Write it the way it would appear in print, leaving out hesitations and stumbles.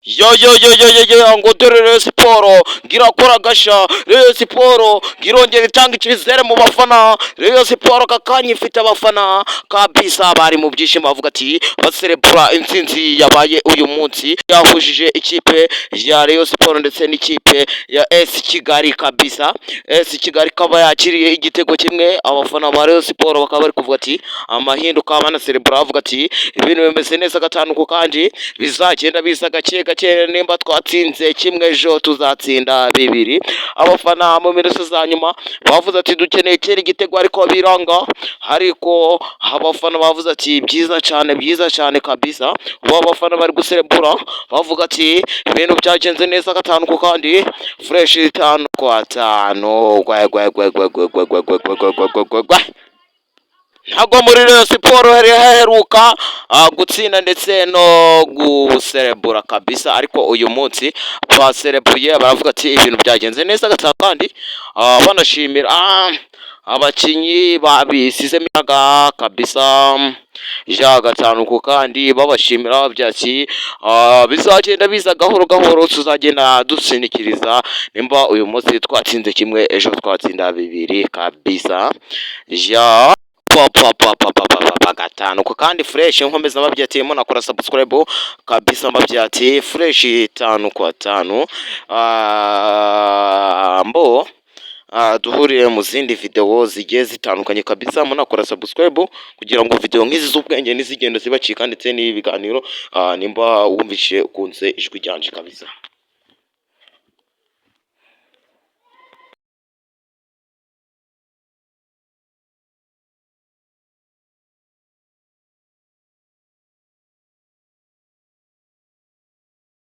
yo ngo dore Rayon Siporo ngirakora gasha, Rayon Siporo ngirongera itanga icyizere mu bafana, Rayon Siporo kakanya ifite abafana kabisa bari mu byishimo bavuga ati baserebura intsinzi yabaye uyu munsi yahujije ikipe ya Rayon Siporo ndetse n'ikipe ya AS Kigali kabisa. AS Kigali kaba yakiriye igitego kimwe, abafana ba Rayon Siporo bakaba bari kuvuga ati amahinduka banaserebura bavuga ati ibintu bimeze neza gatanu ku kandi bizagenda biza gake gake, nimba twatsinze kimwe ejo tuzatsinda bibiri. Abafana mu minota za nyuma bavuze ati dukeneye kera igitego ariko biranga, ariko abafana bavuze ati byiza cyane kabisa. Ubu abafana bari guserebura bavuga ati ibintu byagenze neza gatanu ku kandi fresh 5-5 ntabwo muri Rayon Siporo haheruka gutsinda ndetse no guserebura kabisa, ariko uyu munsi baserebuye baravuga ati ibintu byagenze neza gatanu kandi banashimira abakinnyi babisizemo imbaraga kabisa ja gatanu ku kandi babashimira byaki bizagenda biza gahoro gahoro, tuzagenda dusinikiriza nimba uyu munsi twatsinze kimwe ejo twatsinda bibiri kabisa ja gatanu ko kandi fresh nkomeza mabyati mo nakora subscribe kabisa mabyati fresh 5-5 mbo duhuriye mu zindi video zigiye zitandukanye kabisa, mo nakora subscribe kugira ngo video nk'izi z'ubwenge nizigenda zibacika ndetse n'ibiganiro nimba wumvishe ukunze ijwi ryanje kabisa.